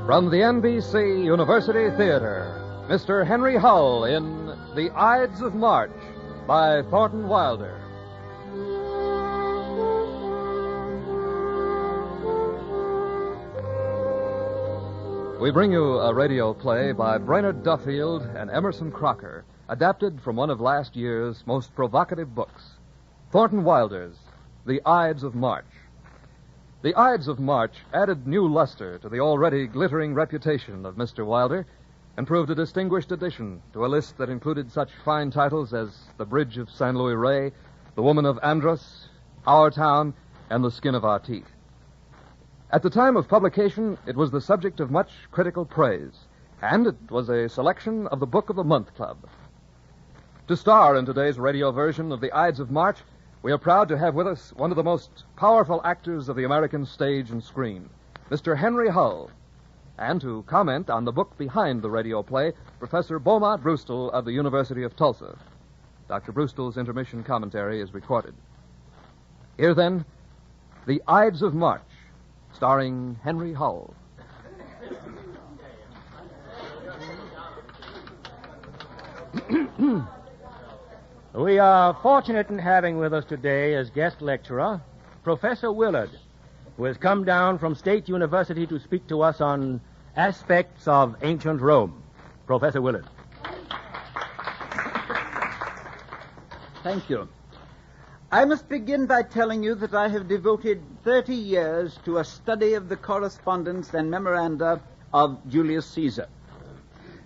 From the NBC University Theater, Mr. Henry Hull in The Ides of March by Thornton Wilder. We bring you a radio play by Brainerd Duffield and Emerson Crocker, adapted from one of last year's most provocative books, Thornton Wilder's The Ides of March. The Ides of March added new luster to the already glittering reputation of Mr. Wilder and proved a distinguished addition to a list that included such fine titles as The Bridge of San Luis Rey, The Woman of Andros, Our Town, and The Skin of Our Teeth. At the time of publication, it was the subject of much critical praise, and it was a selection of the Book of the Month Club. To star in today's radio version of The Ides of March, we are proud to have with us one of the most powerful actors of the American stage and screen, Mr. Henry Hull. And to comment on the book behind the radio play, Professor Beaumont Brewstall of the University of Tulsa. Dr. Brewstall's intermission commentary is recorded. Here, then, The Ides of March, starring Henry Hull. We are fortunate in having with us today as guest lecturer Professor Willard, who has come down from State University to speak to us on aspects of ancient Rome. Professor Willard. Thank you. I must begin by telling you that I have devoted 30 years to a study of the correspondence and memoranda of Julius Caesar.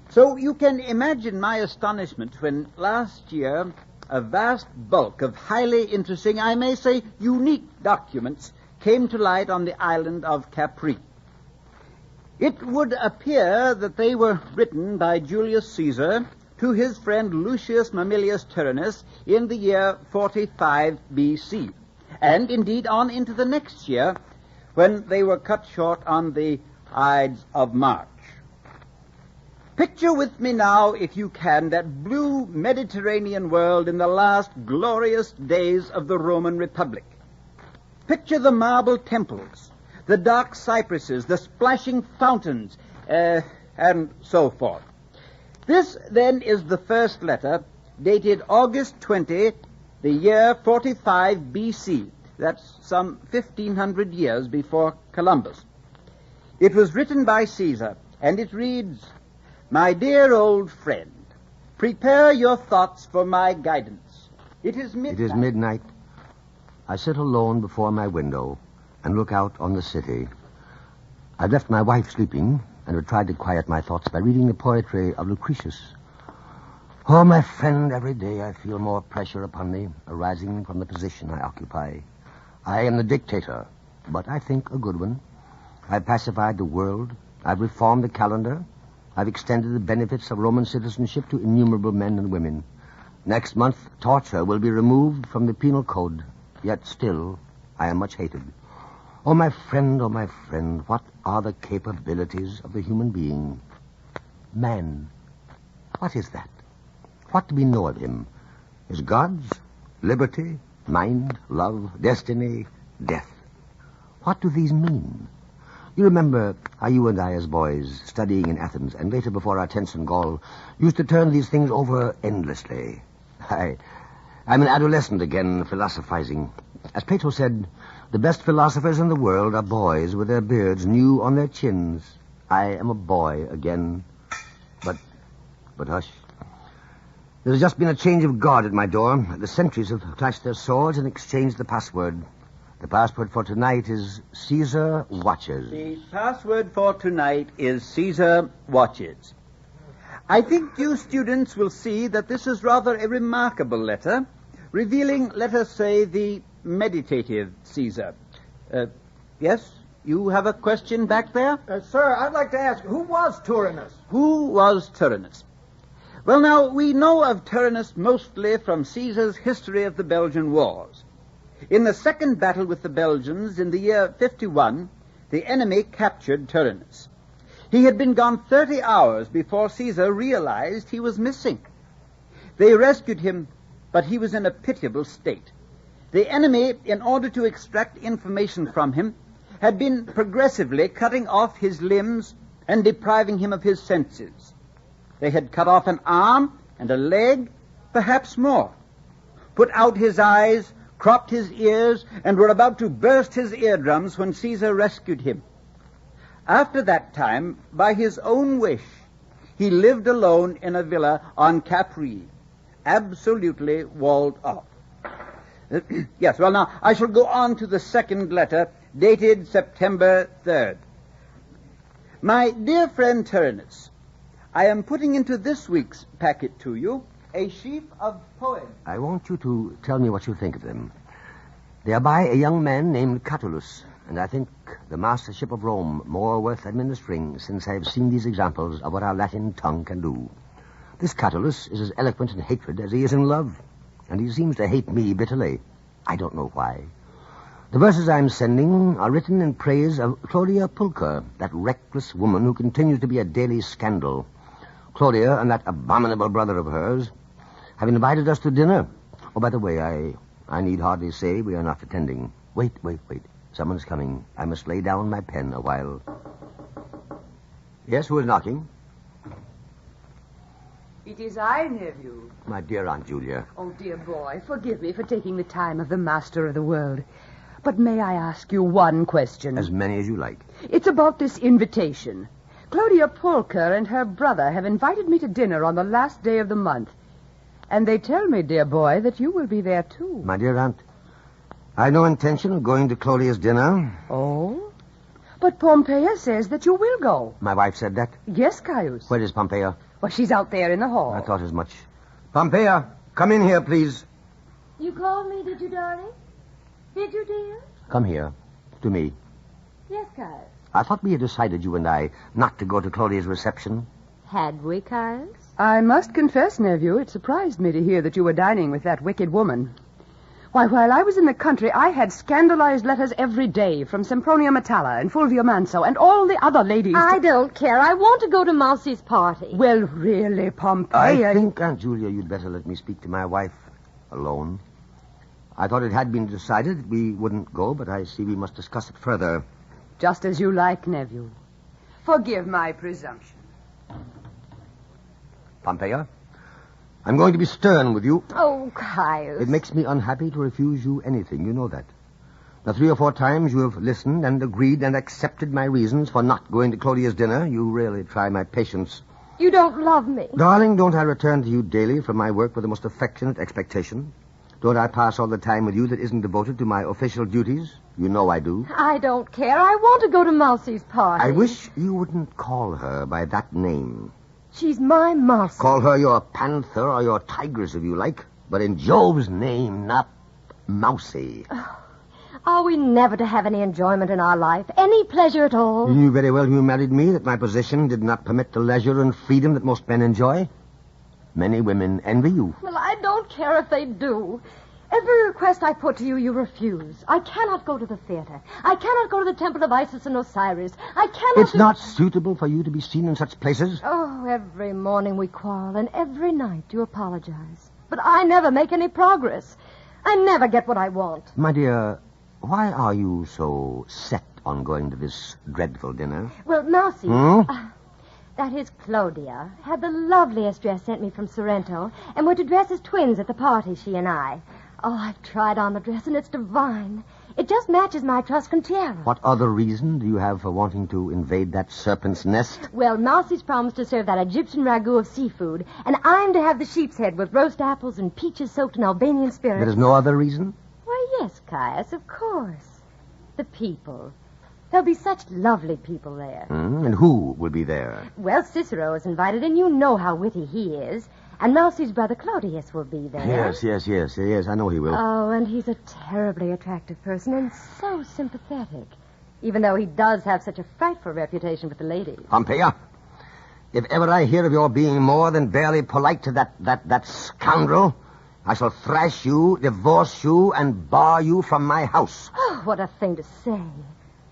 So you can imagine my astonishment when last year a vast bulk of highly interesting, I may say unique documents came to light on the island of Capri. It would appear that they were written by Julius Caesar to his friend Lucius Mamilius Tyrannus in the year 45 B.C., and indeed on into the next year when they were cut short on the Ides of March. Picture with me now, if you can, that blue Mediterranean world in the last glorious days of the Roman Republic. Picture the marble temples, the dark cypresses, the splashing fountains, and so forth. This, then, is the first letter, dated August 20, the year 45 B.C. That's some 1,500 years before Columbus. It was written by Caesar, and it reads, "My dear old friend, prepare your thoughts for my guidance. It is midnight." It is midnight. I sit alone before my window and look out on the city. I've left my wife sleeping and have tried to quiet my thoughts by reading the poetry of Lucretius. Oh, my friend, every day I feel more pressure upon me, arising from the position I occupy. I am the dictator, but I think a good one. I've pacified the world. I've reformed the calendar. I've extended the benefits of Roman citizenship to innumerable men and women. Next month, torture will be removed from the penal code, yet still I am much hated. Oh, my friend, what are the capabilities of the human being? Man. What is that? What do we know of him? His gods, liberty, mind, love, destiny, death. What do these mean? You remember how you and I, as boys, studying in Athens, and later before our tents in Gaul, used to turn these things over endlessly. I'm an adolescent again, philosophizing. As Plato said, the best philosophers in the world are boys with their beards new on their chins. I am a boy again. But hush. There's just been a change of guard at my door. The sentries have clashed their swords and exchanged the password. The password for tonight is Caesar Watches. The password for tonight is Caesar Watches. I think you students will see that this is rather a remarkable letter, revealing, let us say, the meditative Caesar. Yes? You have a question back there? Sir, I'd like to ask, who was Tyrannus? Who was Tyrannus? Well, now, we know of Tyrannus mostly from Caesar's history of the Belgian Wars. In the second battle with the Belgians in the year 51, the enemy captured Tyrannus. He had been gone 30 hours before Caesar realized he was missing. They rescued him, but he was in a pitiable state. The enemy, in order to extract information from him, had been progressively cutting off his limbs and depriving him of his senses. They had cut off an arm and a leg, perhaps more, put out his eyes, cropped his ears, and were about to burst his eardrums when Caesar rescued him. After that time, by his own wish, he lived alone in a villa on Capri, absolutely walled off. Yes, well, now, I shall go on to the second letter, dated September 3rd. My dear friend Tyrannus, I am putting into this week's packet to you a sheaf of poems. I want you to tell me what you think of them. They are by a young man named Catullus, and I think the mastership of Rome more worth administering since I have seen these examples of what our Latin tongue can do. This Catullus is as eloquent in hatred as he is in love, and he seems to hate me bitterly. I don't know why. The verses I'm sending are written in praise of Claudia Pulcher, that reckless woman who continues to be a daily scandal. Claudia and that abominable brother of hers have invited us to dinner. Oh, by the way, I need hardly say we are not attending. Wait. Someone's coming. I must lay down my pen a while. Yes, who is knocking? It is I, nephew. My dear Aunt Julia. Oh, dear boy, forgive me for taking the time of the master of the world. But may I ask you one question? As many as you like. It's about this invitation. Claudia Pulcher and her brother have invited me to dinner on the last day of the month. And they tell me, dear boy, that you will be there, too. My dear Aunt, I have no intention of going to Claudia's dinner. Oh? But Pompeia says that you will go. My wife said that? Yes, Caius. Where is Pompeia? Well, she's out there in the hall. I thought as much. Pompeia, come in here, please. You called me, did you, darling? Did you, dear? Come here. To me. Yes, Caius. I thought we had decided, you and I, not to go to Claudia's reception. Had we, Caius? I must confess, nephew, it surprised me to hear that you were dining with that wicked woman. Why, while I was in the country, I had scandalized letters every day from Sempronia Metalla and Fulvia Manso and all the other ladies. I don't care. I want to go to Mousie's party. Well, really, Pompeia... I think, Aunt Julia, you'd better let me speak to my wife alone. I thought it had been decided we wouldn't go, but I see we must discuss it further. Just as you like, nephew. Forgive my presumption. Pompeia, I'm going to be stern with you. Oh, Caius. It makes me unhappy to refuse you anything. You know that. The 3 or 4 times you have listened and agreed and accepted my reasons for not going to Claudia's dinner, you really try my patience. You don't love me. Darling, don't I return to you daily from my work with the most affectionate expectation? Don't I pass all the time with you that isn't devoted to my official duties? You know I do. I don't care. I want to go to Mousie's party. I wish you wouldn't call her by that name. She's my Mousie. Call her your panther or your tigress if you like, but in Jove's name, not Mousie. Are we never to have any enjoyment in our life? Any pleasure at all? You knew very well when you married me that my position did not permit the leisure and freedom that most men enjoy. Many women envy you. Well, I don't care if they do. Every request I put to you, you refuse. I cannot go to the theater. I cannot go to the temple of Isis and Osiris. I cannot... It's not suitable for you to be seen in such places. Oh, every morning we quarrel, and every night you apologize. But I never make any progress. I never get what I want. My dear, why are you so set on going to this dreadful dinner? Well, Mousie... that is, Claudia had the loveliest dress sent me from Sorrento, and we're to dress as twins at the party, she and I. Oh, I've tried on the dress, and it's divine. It just matches my Etruscan tiara. What other reason do you have for wanting to invade that serpent's nest? Well, Mousie's promised to serve that Egyptian ragout of seafood, and I'm to have the sheep's head with roast apples and peaches soaked in Albanian spirits. There is no other reason? Why, yes, Caius, of course. The people. There'll be such lovely people there. And who will be there? Well, Cicero is invited, and you know how witty he is. And Mousie's brother Claudius will be there. Yes, I know he will. Oh, and he's a terribly attractive person and so sympathetic, even though he does have such a frightful reputation with the ladies. Pompeia, if ever I hear of your being more than barely polite to that scoundrel, I shall thrash you, divorce you, and bar you from my house. Oh, what a thing to say.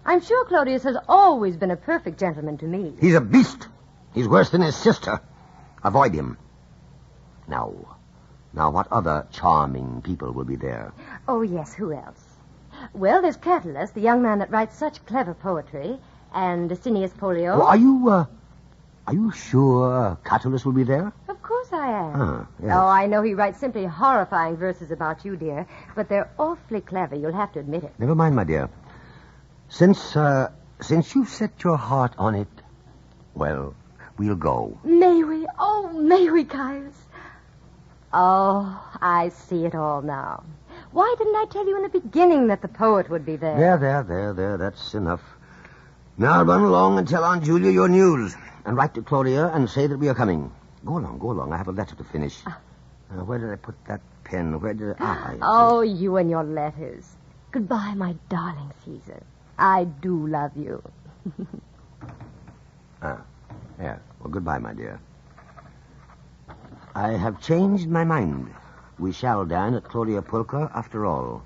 I'm sure Claudius has always been a perfect gentleman to me. He's a beast. He's worse than his sister. Avoid him. Now, what other charming people will be there? Oh, yes, who else? Well, there's Catullus, the young man that writes such clever poetry, and Asinius Pollio. Oh, are you Are you sure Catullus will be there? Of course I am. Ah, yes. Oh, I know he writes simply horrifying verses about you, dear, but they're awfully clever. You'll have to admit it. Never mind, my dear. Since you've set your heart on it, well, we'll go. May we? Oh, may we, Caius? Oh, I see it all now. Why didn't I tell you in the beginning that the poet would be there? There. That's enough. Now run along and tell Aunt Julia your news. And write to Claudia and say that we are coming. Go along. I have a letter to finish. Where did I put that pen? Where did I... Oh, you and your letters. Goodbye, my darling Caesar. I do love you. Yeah. Well, goodbye, my dear. I have changed my mind. We shall dine at Claudia Pulcher after all.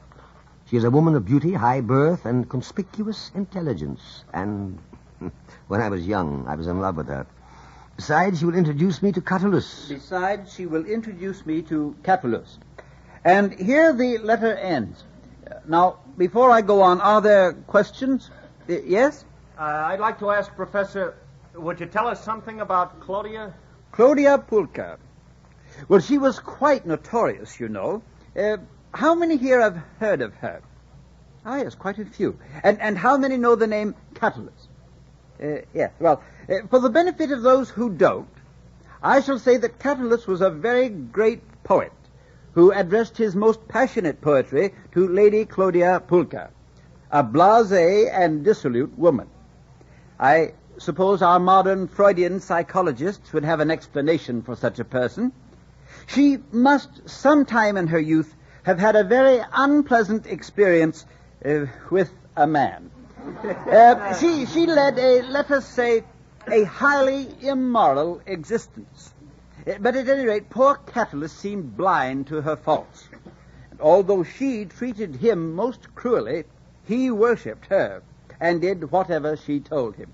She is a woman of beauty, high birth, and conspicuous intelligence. And when I was young, I was in love with her. Besides, she will introduce me to Catullus. And here the letter ends. Now, before I go on, are there questions? Yes? I'd like to ask, Professor, would you tell us something about Claudia? Claudia Pulcher. Well, she was quite notorious, you know. How many here have heard of her? Ah, yes, quite a few. And how many know the name Catullus? Yes, well, for the benefit of those who don't, I shall say that Catullus was a very great poet who addressed his most passionate poetry to Lady Claudia Pulcher, a blasé and dissolute woman. I suppose our modern Freudian psychologists would have an explanation for such a person. She must sometime in her youth have had a very unpleasant experience with a man. She led let us say, a highly immoral existence. But at any rate, poor Catullus seemed blind to her faults. And although she treated him most cruelly, he worshipped her and did whatever she told him.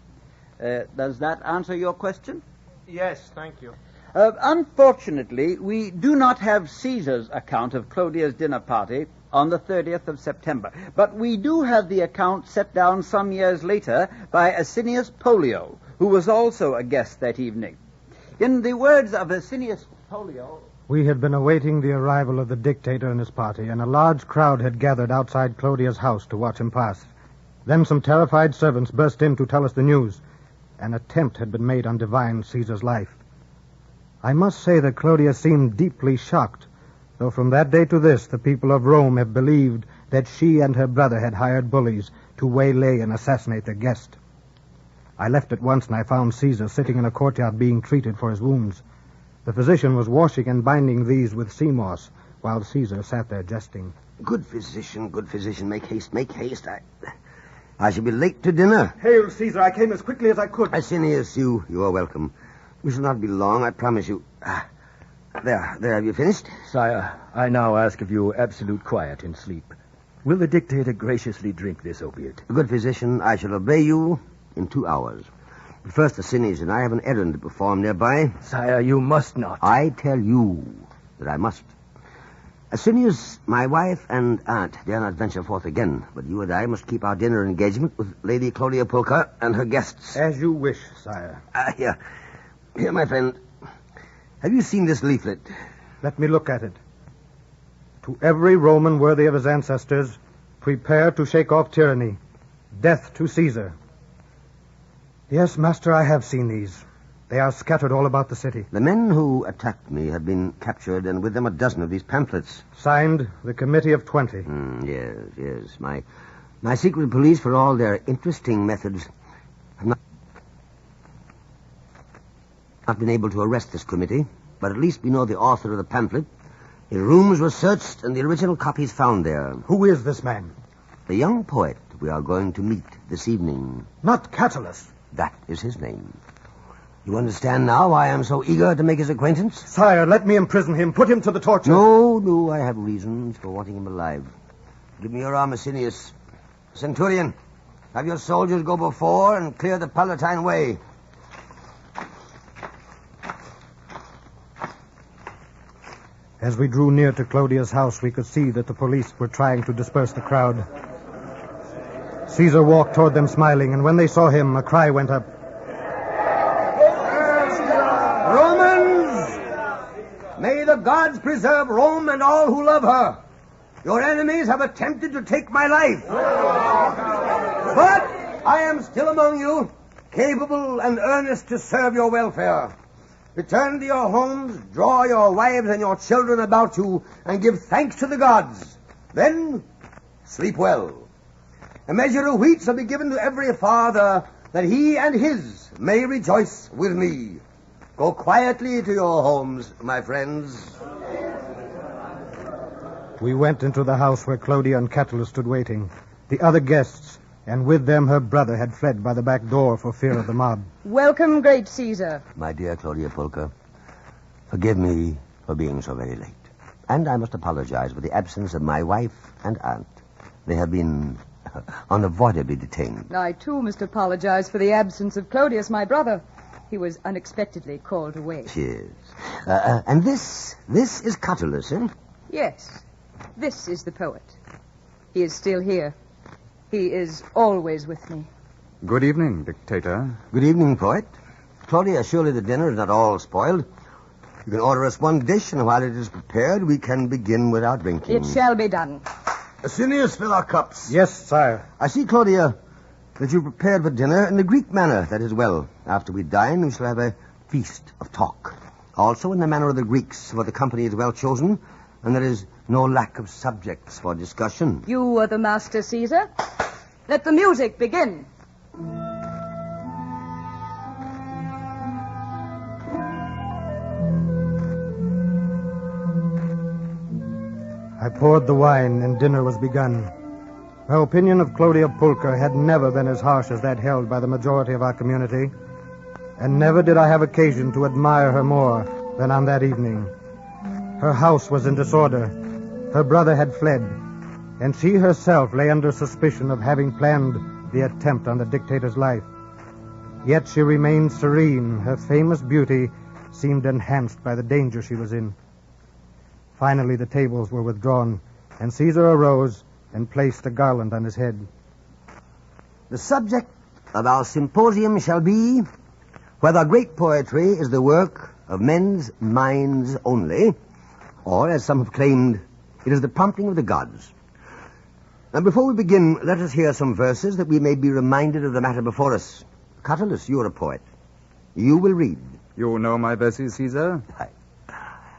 Does that answer your question? Yes, thank you. Unfortunately, we do not have Caesar's account of Claudia's dinner party on the 30th of September, but we do have the account set down some years later by Asinius Pollio, who was also a guest that evening. In the words of Asinius Pollio... We had been awaiting the arrival of the dictator and his party, and a large crowd had gathered outside Claudia's house to watch him pass. Then some terrified servants burst in to tell us the news. An attempt had been made on Divine Caesar's life. I must say that Claudia seemed deeply shocked, though from that day to this the people of Rome have believed that she and her brother had hired bullies to waylay and assassinate their guest. I left at once, and I found Caesar sitting in a courtyard being treated for his wounds. The physician was washing and binding these with sea moss, while Caesar sat there jesting. Good physician. Make haste. I shall be late to dinner. Hail, Caesar. I came as quickly as I could. Asinius, you are welcome. We shall not be long, I promise you. There, have you finished? Sire, I now ask of you absolute quiet and sleep. Will the dictator graciously drink this opiate? Good physician, I shall obey you in 2 hours. But first, Asinius and I have an errand to perform nearby. Sire, you must not. I tell you that I must. Asinius, my wife and aunt dare not venture forth again, but you and I must keep our dinner engagement with Lady Claudia Pulcher and her guests. As you wish, sire. Here, my friend. Have you seen this leaflet? Let me look at it. To every Roman worthy of his ancestors, prepare to shake off tyranny. Death to Caesar. Yes, master, I have seen these. They are scattered all about the city. The men who attacked me have been captured, and with them a dozen of these pamphlets. Signed, the Committee of 20. Yes. My secret police, for all their interesting methods, have not been able to arrest this committee, but at least we know the author of the pamphlet. His rooms were searched and the original copies found there. Who is this man? The young poet we are going to meet this evening. Not Catullus. That is his name. You understand now why I am so eager to make his acquaintance? Sire, let me imprison him. Put him to the torture. No, I have reasons for wanting him alive. Give me your arm, Asinius. Centurion, have your soldiers go before and clear the Palatine way. As we drew near to Claudia's house, we could see that the police were trying to disperse the crowd. Caesar walked toward them smiling, and when they saw him, a cry went up. gods preserve Rome and all who love her. Your enemies have attempted to take my life. But I am still among you, capable and earnest to serve your welfare. Return to your homes, draw your wives and your children about you, and give thanks to the gods. Then, sleep well. A measure of wheat shall be given to every father, that he and his may rejoice with me. Go quietly to your homes, my friends. We went into the house where Claudia and Catullus stood waiting. The other guests, and with them her brother, had fled by the back door for fear of the mob. Welcome, great Caesar. My dear Claudia Pulcher, forgive me for being so very late. And I must apologize for the absence of my wife and aunt. They have been unavoidably detained. I, too, must apologize for the absence of Clodius, my brother. He was unexpectedly called away. Yes. And this is Catullus, eh? Yes, this is the poet. He is still here. He is always with me. Good evening, Dictator. Good evening, poet. Claudia, surely the dinner is not all spoiled. You can order us one dish, and while it is prepared, we can begin with our drinking. It shall be done. Asinius, fill our cups. Yes, sire. I see, Claudia, that you prepared for dinner in the Greek manner. That is well. After we dine, we shall have a feast of talk. Also in the manner of the Greeks, for the company is well chosen, and there is no lack of subjects for discussion. You are the master, Caesar. Let the music begin. I poured the wine, and dinner was begun. My opinion of Claudia Pulcher had never been as harsh as that held by the majority of our community, and never did I have occasion to admire her more than on that evening. Her house was in disorder. Her brother had fled, and she herself lay under suspicion of having planned the attempt on the dictator's life. Yet she remained serene. Her famous beauty seemed enhanced by the danger she was in. Finally, the tables were withdrawn, and Caesar arose and placed a garland on his head. The subject of our symposium shall be whether great poetry is the work of men's minds only, or, as some have claimed, it is the prompting of the gods. And before we begin, let us hear some verses that we may be reminded of the matter before us. Catullus, you are a poet. You will read. You know my verses, Caesar?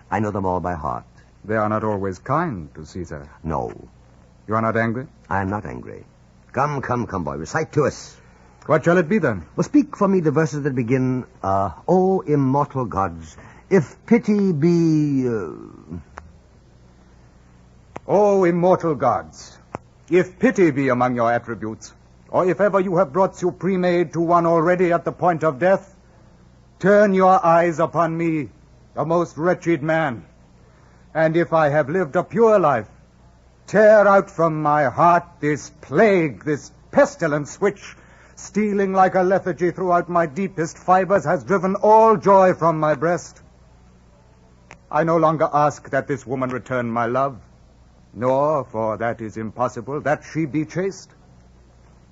I know them all by heart. They are not always kind to Caesar. No. You are not angry? I am not angry. Come, boy, recite to us. What shall it be, then? Well, speak for me the verses that begin, O immortal gods, if pity be... O immortal gods, if pity be among your attributes, or if ever you have brought supreme aid to one already at the point of death, turn your eyes upon me, the most wretched man. And if I have lived a pure life, tear out from my heart this plague, this pestilence which, stealing like a lethargy throughout my deepest fibers, has driven all joy from my breast. I no longer ask that this woman return my love, nor, for that is impossible, that she be chaste.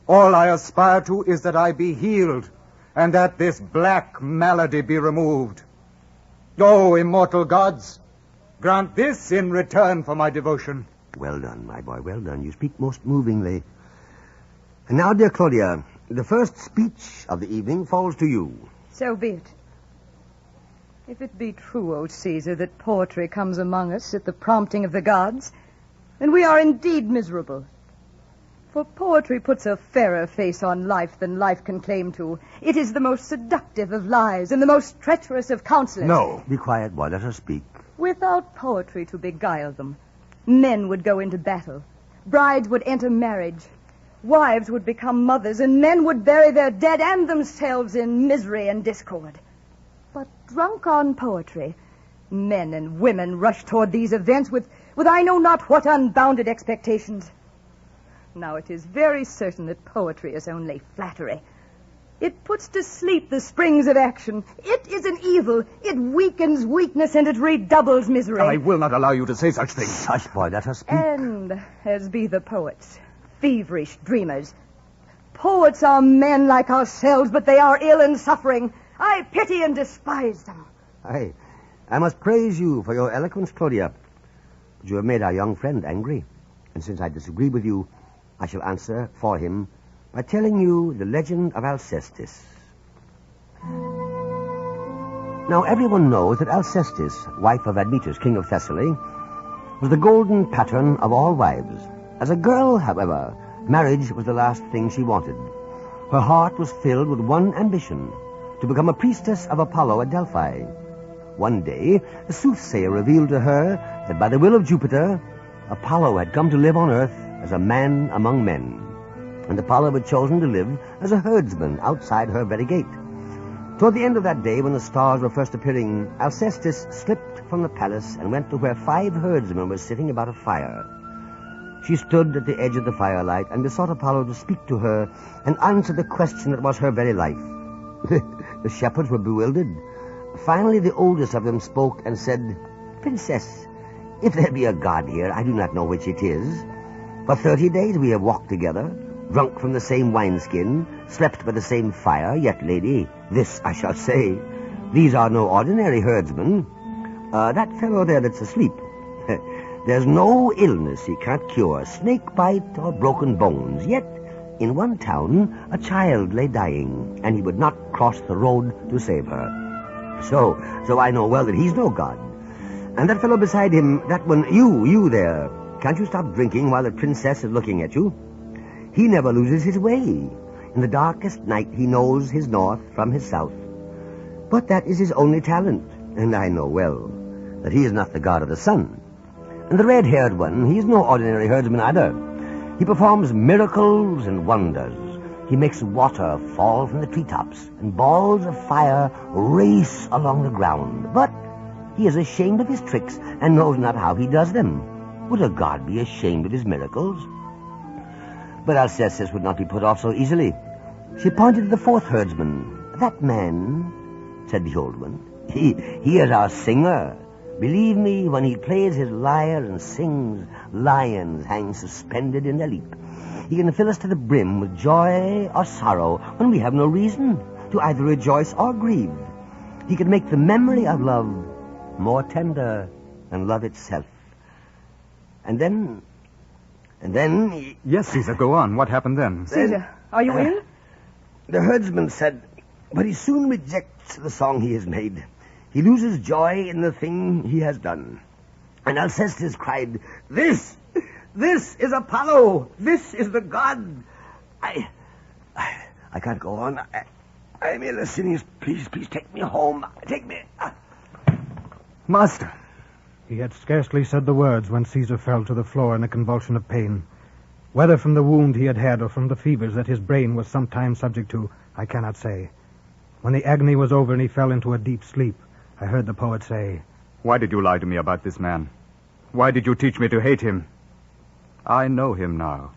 All I aspire to is that I be healed, and that this black malady be removed. O immortal gods, grant this in return for my devotion. Well done, my boy, well done. You speak most movingly. And now, dear Claudia, the first speech of the evening falls to you. So be it. If it be true, O Caesar, that poetry comes among us at the prompting of the gods, then we are indeed miserable. For poetry puts a fairer face on life than life can claim to. It is the most seductive of lies and the most treacherous of counselors. No. Be quiet, boy. Let her speak. Without poetry to beguile them, men would go into battle. Brides would enter marriage. Wives would become mothers, and men would bury their dead and themselves in misery and discord. But drunk on poetry, men and women rush toward these events with I know not what unbounded expectations. Now, it is very certain that poetry is only flattery. It puts to sleep the springs of action. It is an evil. It weakens weakness, and it redoubles misery. I will not allow you to say such things. Hush, boy, let her speak. And, as be the poets, feverish dreamers. Poets are men like ourselves, but they are ill and suffering. I pity and despise them. I must praise you for your eloquence, Claudia. But you have made our young friend angry. And since I disagree with you, I shall answer for him by telling you the legend of Alcestis. Now, everyone knows that Alcestis, wife of Admetus, king of Thessaly, was the golden pattern of all wives. As a girl, however, marriage was the last thing she wanted. Her heart was filled with one ambition, to become a priestess of Apollo at Delphi. One day, the soothsayer revealed to her that by the will of Jupiter, Apollo had come to live on earth as a man among men, and Apollo had chosen to live as a herdsman outside her very gate. Toward the end of that day, when the stars were first appearing, Alcestis slipped from the palace and went to where 5 herdsmen were sitting about a fire. She stood at the edge of the firelight and besought Apollo to speak to her and answer the question that was her very life. The shepherds were bewildered. Finally, the oldest of them spoke and said, "Princess, if there be a god here, I do not know which it is. For 30 days we have walked together, drunk from the same wineskin, slept by the same fire, yet, lady, this I shall say, these are no ordinary herdsmen. That fellow there that's asleep, there's no illness he can't cure, snake bite or broken bones, yet in one town a child lay dying, and he would not cross the road to save her. So I know well that he's no god. And that fellow beside him, that one, you there, can't you stop drinking while the princess is looking at you? He never loses his way. In the darkest night he knows his north from his south. But that is his only talent, and I know well that he is not the god of the sun. And the red-haired one, he is no ordinary herdsman either. He performs miracles and wonders. He makes water fall from the treetops, and balls of fire race along the ground. But he is ashamed of his tricks and knows not how he does them. Would a god be ashamed of his miracles? But Alcestis would not be put off so easily. She pointed to the 4th herdsman. "That man," said the old one, he is our singer. Believe me, when he plays his lyre and sings, lions hang suspended in their leap. He can fill us to the brim with joy or sorrow when we have no reason to either rejoice or grieve. He can make the memory of love more tender than love itself. And then... Yes, Caesar, go on. What happened then? Caesar, are you ill? The herdsman said, but he soon rejects the song he has made. He loses joy in the thing he has done. And Alcestis cried, This is Apollo! This is the god! I can't go on. I'm ill as sin is. Please take me home. Take me. Master. He had scarcely said the words when Caesar fell to the floor in a convulsion of pain. Whether from the wound he had had or from the fevers that his brain was sometimes subject to, I cannot say. When the agony was over and he fell into a deep sleep, I heard the poet say, Why did you lie to me about this man? Why did you teach me to hate him? I know him now,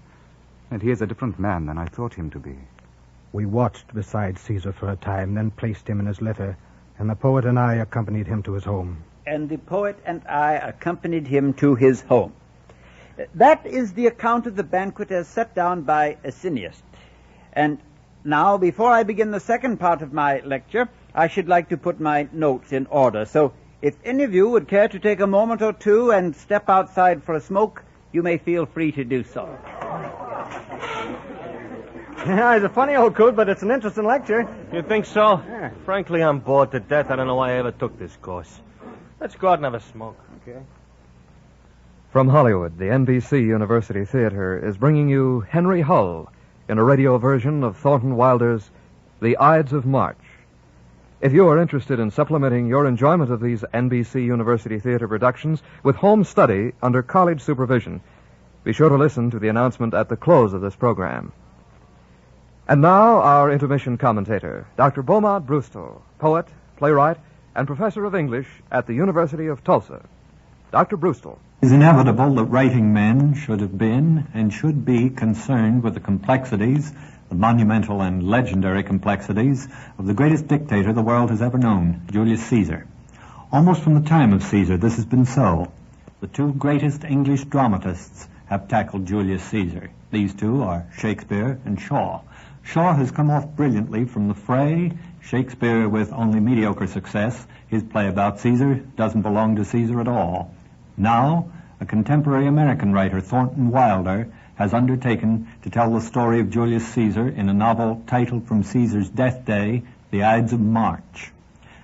and he is a different man than I thought him to be. We watched beside Caesar for a time, then placed him in his litter, and the poet and I accompanied him to his home. And the poet and I accompanied him to his home. That is the account of the banquet as set down by Asinius. And now, before I begin the second part of my lecture, I should like to put my notes in order. So, if any of you would care to take a moment or two and step outside for a smoke, you may feel free to do so. Yeah, he's a funny old coot, but it's an interesting lecture. You think so? Yeah. Frankly, I'm bored to death. I don't know why I ever took this course. Let's go out and have a smoke. Okay. From Hollywood, the NBC University Theater is bringing you Henry Hull in a radio version of Thornton Wilder's The Ides of March. If you are interested in supplementing your enjoyment of these NBC University Theater productions with home study under college supervision, be sure to listen to the announcement at the close of this program. And now, our intermission commentator, Dr. Beaumont Brewster, poet, playwright, and professor of English at the University of Tulsa. Dr. Brewster. It is inevitable that writing men should have been and should be concerned with the complexities, the monumental and legendary complexities of the greatest dictator the world has ever known, Julius Caesar. Almost from the time of Caesar, this has been so. The 2 greatest English dramatists have tackled Julius Caesar. These two are Shakespeare and Shaw. Shaw has come off brilliantly from the fray. Shakespeare with only mediocre success. His play about Caesar doesn't belong to Caesar at all. Now, a contemporary American writer, Thornton Wilder, has undertaken to tell the story of Julius Caesar in a novel titled from Caesar's death day, The Ides of March.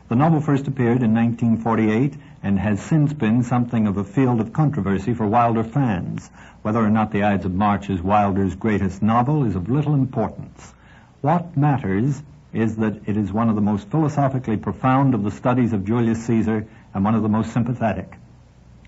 The novel first appeared in 1948 and has since been something of a field of controversy for Wilder fans. Whether or not The Ides of March is Wilder's greatest novel is of little importance. What matters is that it is one of the most philosophically profound of the studies of Julius Caesar and one of the most sympathetic.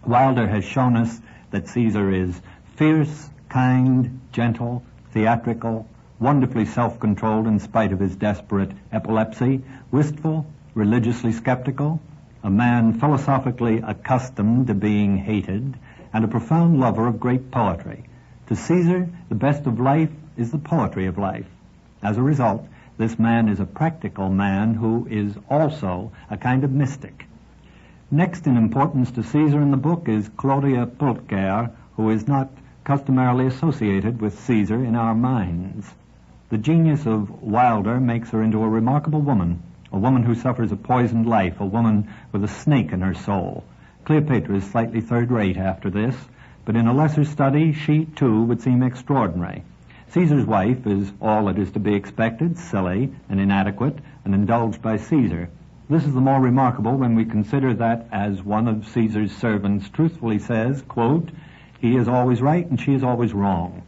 Wilder has shown us that Caesar is fierce, kind, gentle, theatrical, wonderfully self-controlled in spite of his desperate epilepsy, wistful, religiously skeptical, a man philosophically accustomed to being hated, and a profound lover of great poetry. To Caesar, the best of life is the poetry of life. As a result, this man is a practical man who is also a kind of mystic. Next in importance to Caesar in the book is Claudia Pulcher, who is not customarily associated with Caesar in our minds. The genius of Wilder makes her into a remarkable woman, a woman who suffers a poisoned life, a woman with a snake in her soul. Cleopatra is slightly third-rate after this, but in a lesser study, she, too, would seem extraordinary. Caesar's wife is all that is to be expected, silly and inadequate, and indulged by Caesar. This is the more remarkable when we consider that, as one of Caesar's servants truthfully says, quote, he is always right and she is always wrong.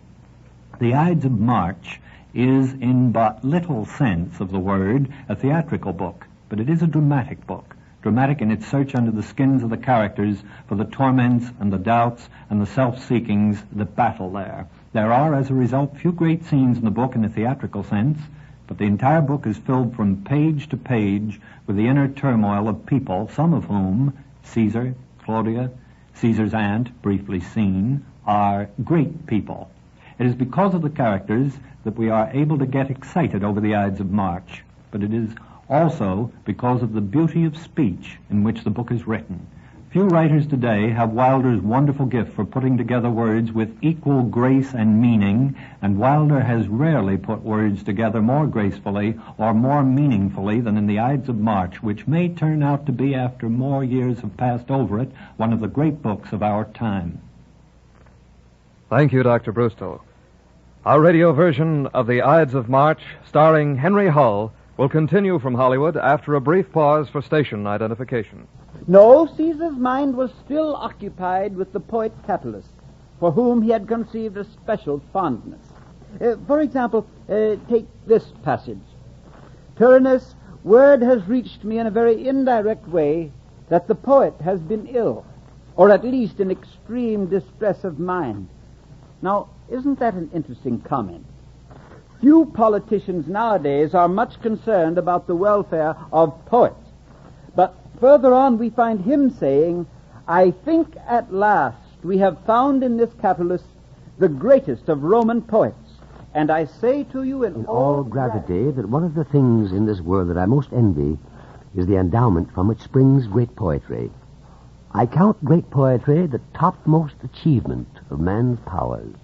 The Ides of March is, in but little sense of the word, a theatrical book, but it is a dramatic book, dramatic in its search under the skins of the characters for the torments and the doubts and the self-seekings that battle there. There are, as a result, few great scenes in the book in a theatrical sense, but the entire book is filled from page to page with the inner turmoil of people, some of whom, Caesar, Claudia, Caesar's aunt, briefly seen, are great people. It is because of the characters that we are able to get excited over the Ides of March, but it is also because of the beauty of speech in which the book is written. Few writers today have Wilder's wonderful gift for putting together words with equal grace and meaning, and Wilder has rarely put words together more gracefully or more meaningfully than in the Ides of March, which may turn out to be, after more years have passed over it, one of the great books of our time. Thank you, Dr. Brewster. Our radio version of the Ides of March, starring Henry Hull, will continue from Hollywood after a brief pause for station identification. No, Caesar's mind was still occupied with the poet Catullus, for whom he had conceived a special fondness. For example, take this passage. Tyrannus, word has reached me in a very indirect way that the poet has been ill, or at least in extreme distress of mind. Now, isn't that an interesting comment? Few politicians nowadays are much concerned about the welfare of poets. But further on we find him saying, I think at last we have found in this Catullus the greatest of Roman poets. And I say to you in all gravity that one of the things in this world that I most envy is the endowment from which springs great poetry. I count great poetry the topmost achievement of man's powers.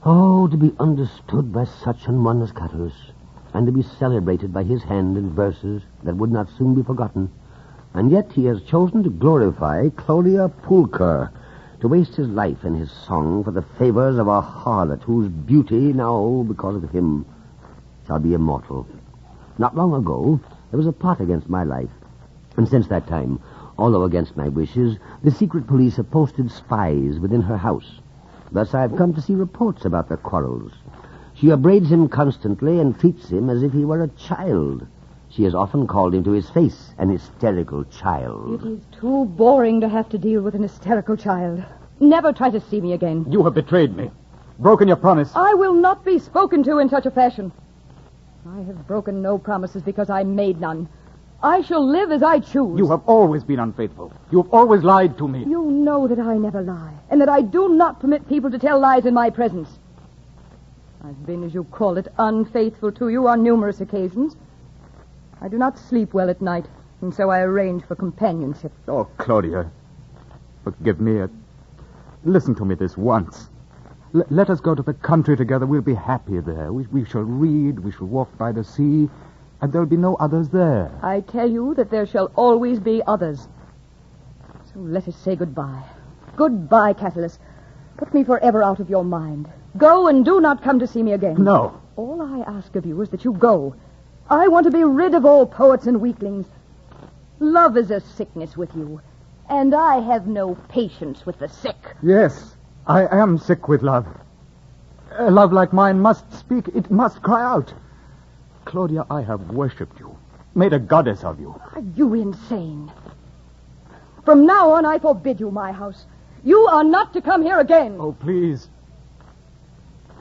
Oh, to be understood by such an one as Catullus, and to be celebrated by his hand in verses that would not soon be forgotten. And yet he has chosen to glorify Claudia Pulcher, to waste his life and his song for the favors of a harlot whose beauty now, because of him, shall be immortal. Not long ago, there was a plot against my life, and since that time, although against my wishes, the secret police have posted spies within her house. Thus I have come to see reports about their quarrels. She upbraids him constantly and treats him as if he were a child. She has often called him to his face an hysterical child. It is too boring to have to deal with an hysterical child. Never try to see me again. You have betrayed me. Broken your promise. I will not be spoken to in such a fashion. I have broken no promises because I made none. I shall live as I choose. You have always been unfaithful. You have always lied to me. You know that I never lie, and that I do not permit people to tell lies in my presence. I've been, as you call it, unfaithful to you on numerous occasions. I do not sleep well at night, and so I arrange for companionship. Oh, Claudia, forgive me. Listen to me this once. Let us go to the country together. We'll be happy there. We shall read, we shall walk by the sea, and there'll be no others there. I tell you that there shall always be others. So let us say goodbye. Goodbye, Catullus. Put me forever out of your mind. Go and do not come to see me again. No. All I ask of you is that you go. I want to be rid of all poets and weaklings. Love is a sickness with you, and I have no patience with the sick. Yes, I am sick with love. A love like mine must speak. It must cry out. Claudia, I have worshipped you, made a goddess of you. Are you insane? From now on, I forbid you my house. You are not to come here again. Oh, please.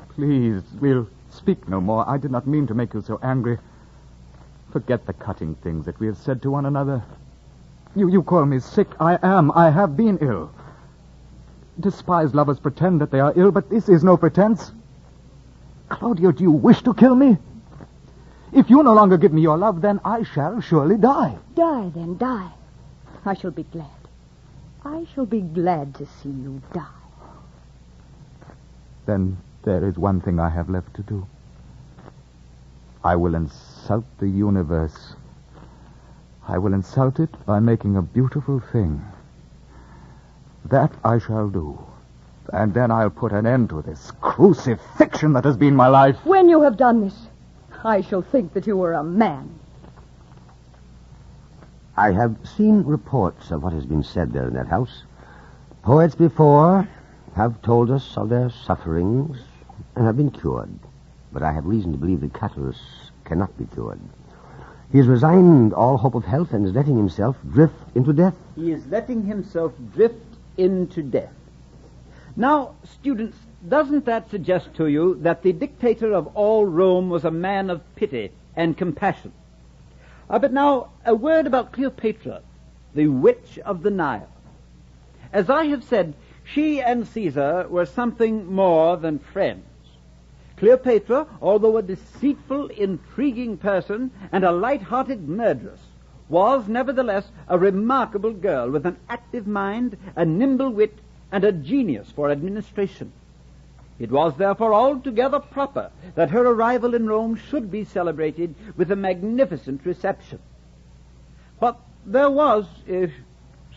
Please, we'll speak no more. I did not mean to make you so angry. Forget the cutting things that we have said to one another. You call me sick. I am. I have been ill. Despised lovers pretend that they are ill, but this is no pretense. Claudia, do you wish to kill me? If you no longer give me your love, then I shall surely die. Die, then, die. I shall be glad. I shall be glad to see you die. Then there is one thing I have left to do. I will insult the universe. I will insult it by making a beautiful thing. That I shall do. And then I'll put an end to this crucifixion that has been my life. When you have done this, I shall think that you were a man. I have seen reports of what has been said there in that house. Poets before have told us of their sufferings and have been cured. But I have reason to believe that Catullus cannot be cured. He has resigned all hope of health and is letting himself drift into death. He is letting himself drift into death. Now, students, doesn't that suggest to you that the dictator of all Rome was a man of pity and compassion? But now, a word about Cleopatra, the witch of the Nile. As I have said, she and Caesar were something more than friends. Cleopatra, although a deceitful, intriguing person and a light-hearted murderess, was nevertheless a remarkable girl with an active mind, a nimble wit, and a genius for administration. It was therefore altogether proper that her arrival in Rome should be celebrated with a magnificent reception. But there was,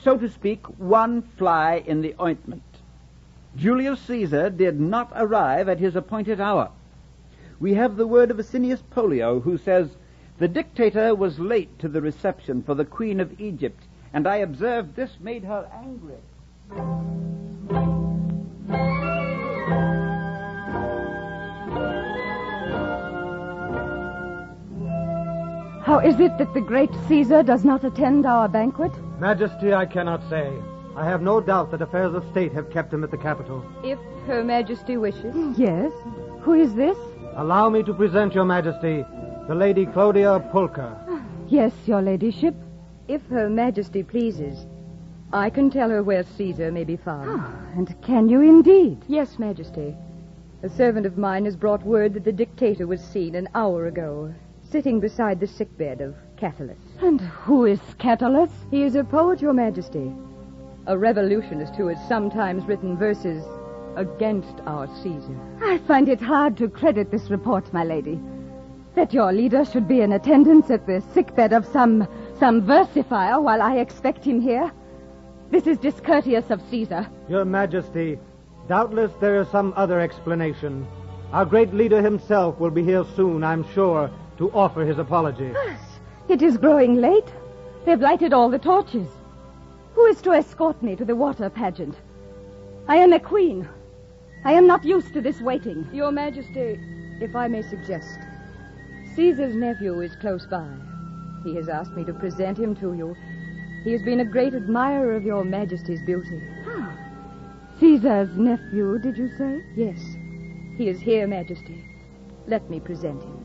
so to speak, one fly in the ointment. Julius Caesar did not arrive at his appointed hour. We have the word of Asinius Pollio, who says, "The dictator was late to the reception for the Queen of Egypt, and I observed this made her angry." How is it that the great Caesar does not attend our banquet? Majesty, I cannot say. I have no doubt that affairs of state have kept him at the capital. If Her Majesty wishes. Yes. Who is this? Allow me to present your Majesty, the Lady Claudia Pulcher. Yes, your ladyship. If Her Majesty pleases, I can tell her where Caesar may be found. And can you indeed? Yes, Majesty. A servant of mine has brought word that the dictator was seen an hour ago, sitting beside the sickbed of Catullus. And who is Catullus? He is a poet, your Majesty. A revolutionist who has sometimes written verses against our Caesar. I find it hard to credit this report, my lady. That your leader should be in attendance at the sickbed of some versifier while I expect him here. This is discourteous of Caesar. Your Majesty, doubtless there is some other explanation. Our great leader himself will be here soon, I'm sure, to offer his apology. It is growing late. They've lighted all the torches. Who is to escort me to the water pageant? I am a queen. I am not used to this waiting. Your Majesty, if I may suggest, Caesar's nephew is close by. He has asked me to present him to you. He has been a great admirer of your Majesty's beauty. Caesar's nephew, did you say? Yes. He is here, Majesty. Let me present him.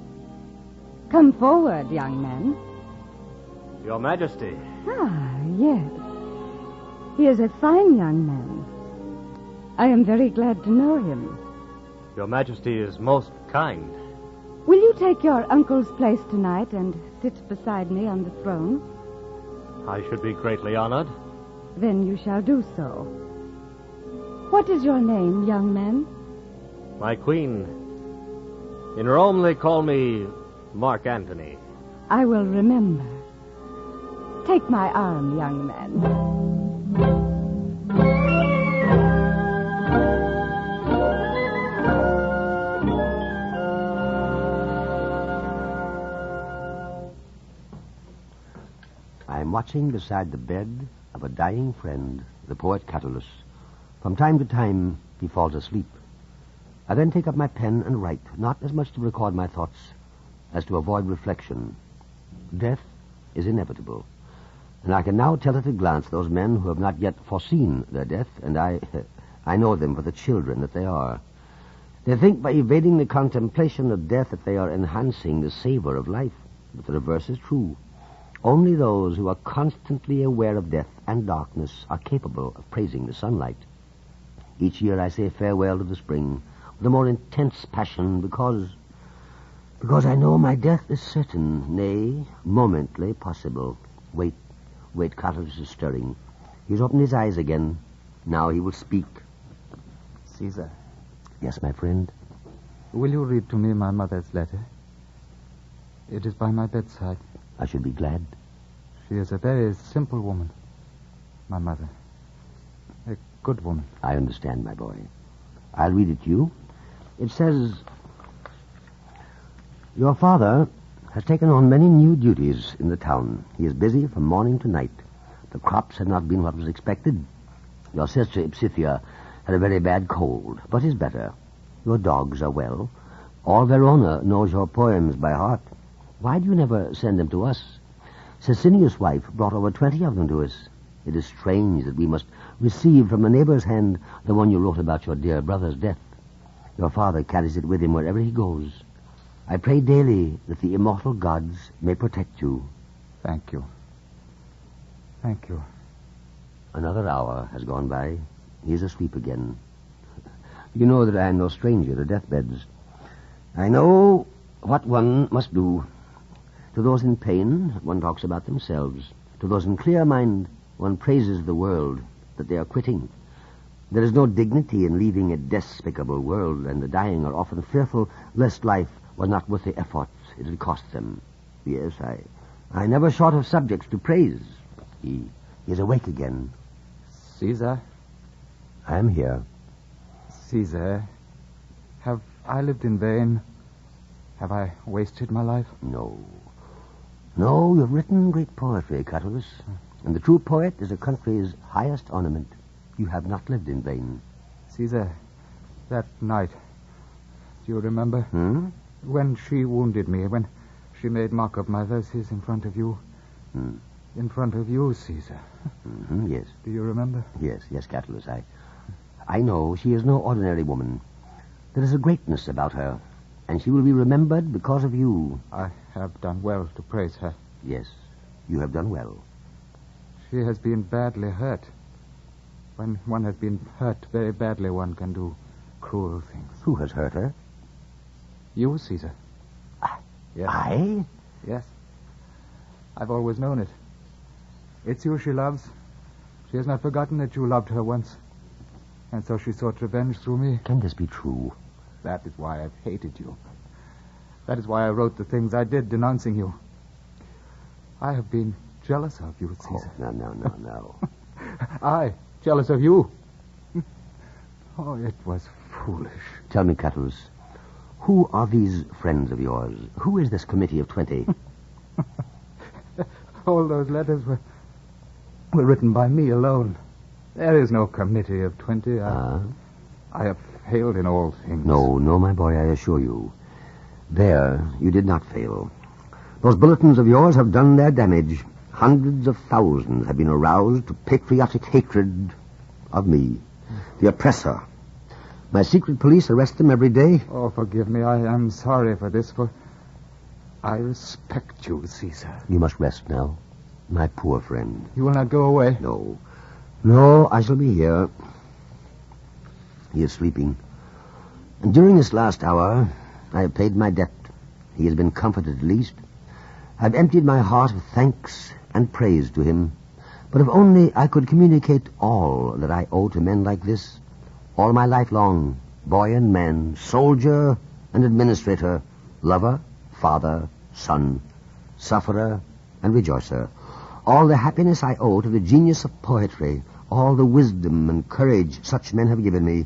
Come forward, young man. Your Majesty. Yes. He is a fine young man. I am very glad to know him. Your Majesty is most kind. Will you take your uncle's place tonight and sit beside me on the throne? I should be greatly honored. Then you shall do so. What is your name, young man? My queen. In Rome, they call me Mark Antony. I will remember. Take my arm, young man. I am watching beside the bed of a dying friend, the poet Catullus. From time to time, he falls asleep. I then take up my pen and write, not as much to record my thoughts as to avoid reflection. Death is inevitable, and I can now tell at a glance those men who have not yet foreseen their death, and I know them for the children that they are. They think by evading the contemplation of death that they are enhancing the savor of life, but the reverse is true. Only those who are constantly aware of death and darkness are capable of praising the sunlight. Each year I say farewell to the spring with a more intense passion because I know my death is certain, nay, momently possible. Wait, Catullus is stirring. He's opened his eyes again. Now he will speak. Caesar. Yes, my friend? Will you read to me my mother's letter? It is by my bedside. I should be glad. She is a very simple woman, my mother. A good woman. I understand, my boy. I'll read it to you. It says, your father has taken on many new duties in the town. He is busy from morning to night. The crops have not been what was expected. Your sister Ipsithia had a very bad cold, but is better. Your dogs are well. All Verona knows your poems by heart. Why do you never send them to us? Cecilius' wife brought over 20 of them to us. It is strange that we must receive from a neighbor's hand the one you wrote about your dear brother's death. Your father carries it with him wherever he goes. I pray daily that the immortal gods may protect you. Thank you. Thank you. Another hour has gone by. He is asleep again. You know that I am no stranger to deathbeds. I know what one must do. To those in pain, one talks about themselves. To those in clear mind, one praises the world that they are quitting. There is no dignity in leaving a despicable world, and the dying are often fearful lest life was not worth the effort it had cost them. Yes, I never short of subjects to praise. He is awake again. Caesar? I am here. Caesar, have I lived in vain? Have I wasted my life? No. No, you've written great poetry, Catullus. And the true poet is a country's highest ornament. You have not lived in vain. Caesar, that night, do you remember? When she wounded me, when she made mock of my verses in front of you. In front of you, Caesar. Yes. Do you remember? Yes, Catullus. I know she is no ordinary woman. There is a greatness about her, and she will be remembered because of you. I have done well to praise her. Yes, you have done well. She has been badly hurt. When one has been hurt very badly, one can do cruel things. Who has hurt her? You, Caesar. Yes. I? Yes. I've always known it. It's you she loves. She has not forgotten that you loved her once. And so she sought revenge through me. Can this be true? That is why I've hated you. That is why I wrote the things I did denouncing you. I have been jealous of you, Caesar. Oh, no. I, jealous of you. Oh, it was foolish. Tell me, Catullus, who are these friends of yours? Who is this committee of 20? All those letters were written by me alone. There is no committee of 20. I have failed in all things. No, my boy, I assure you. There, you did not fail. Those bulletins of yours have done their damage. Hundreds of thousands have been aroused to patriotic hatred of me, the oppressor. My secret police arrest them every day. Oh, forgive me. I am sorry for this, for I respect you, Caesar. You must rest now, my poor friend. You will not go away? No, I shall be here. He is sleeping. And during this last hour, I have paid my debt. He has been comforted at least. I've emptied my heart of thanks and praise to him. But if only I could communicate all that I owe to men like this, all my life long, boy and man, soldier and administrator, lover, father, son, sufferer and rejoicer. All the happiness I owe to the genius of poetry, all the wisdom and courage such men have given me,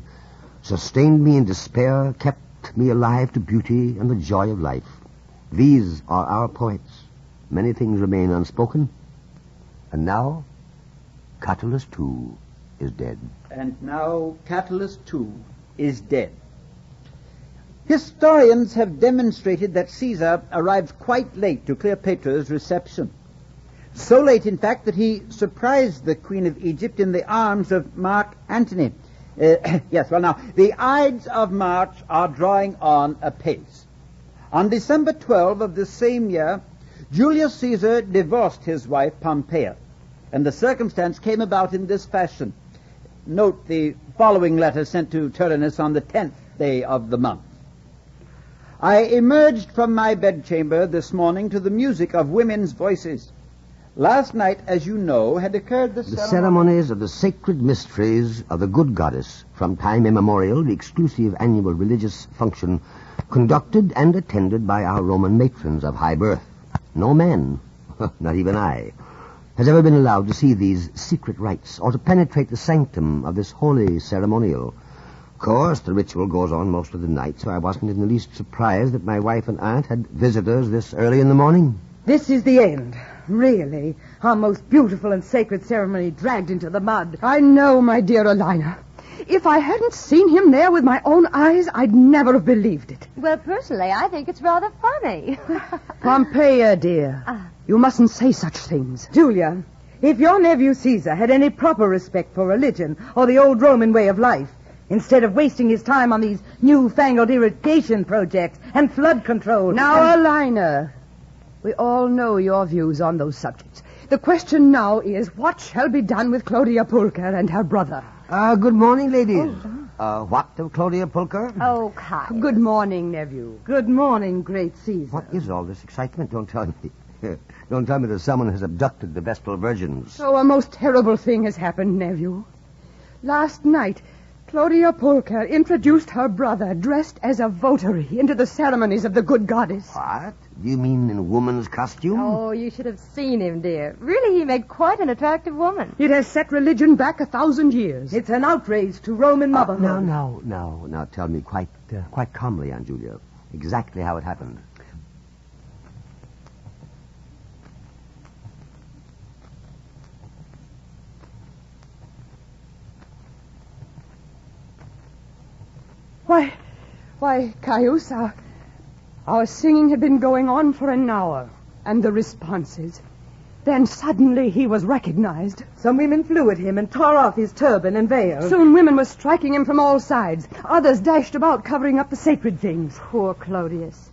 sustained me in despair, kept me alive to beauty and the joy of life. These are our poets. Many things remain unspoken. And now, Catullus too is dead. And now Catullus too is dead. Historians have demonstrated that Caesar arrived quite late to Cleopatra's reception. So late, in fact, that he surprised the Queen of Egypt in the arms of Mark Antony. The Ides of March are drawing on apace. On December 12 of the same year, Julius Caesar divorced his wife Pompeia, and the circumstance came about in this fashion. Note the following letter sent to Tyrannus on the 10th day of the month. I emerged from my bedchamber this morning to the music of women's voices. Last night, as you know, had occurred the ceremonies of the sacred mysteries of the good goddess, from time immemorial, the exclusive annual religious function conducted and attended by our Roman matrons of high birth. No man, not even I, has ever been allowed to see these secret rites or to penetrate the sanctum of this holy ceremonial. Of course, the ritual goes on most of the night, so I wasn't in the least surprised that my wife and aunt had visitors this early in the morning. This is the end. Really, our most beautiful and sacred ceremony dragged into the mud. I know, my dear Elina. If I hadn't seen him there with my own eyes, I'd never have believed it. Well, personally, I think it's rather funny. Pompeia, dear, you mustn't say such things. Julia, if your nephew Caesar had any proper respect for religion or the old Roman way of life, instead of wasting his time on these newfangled irrigation projects and flood control... Now, Elina, we all know your views on those subjects. The question now is, what shall be done with Clodia Pulcher and her brother? Good morning, ladies. What of Clodia Pulcher? Oh, Kai. Good morning, nephew. Good morning, great Caesar. What is all this excitement? Don't tell me. Don't tell me that someone has abducted the Vestal Virgins. Oh, a most terrible thing has happened, nephew. Last night, Clodia Pulcher introduced her brother, dressed as a votary, into the ceremonies of the good goddess. What? Do you mean in woman's costume? Oh, you should have seen him, dear. Really, he made quite an attractive woman. It has set religion back 1,000 years. It's an outrage to Roman motherhood. Now, tell me quite calmly, Aunt Julia, exactly how it happened. Why, Caius, our singing had been going on for an hour, and the responses. Then suddenly he was recognized. Some women flew at him and tore off his turban and veil. Soon women were striking him from all sides. Others dashed about, covering up the sacred things. Poor Clodius.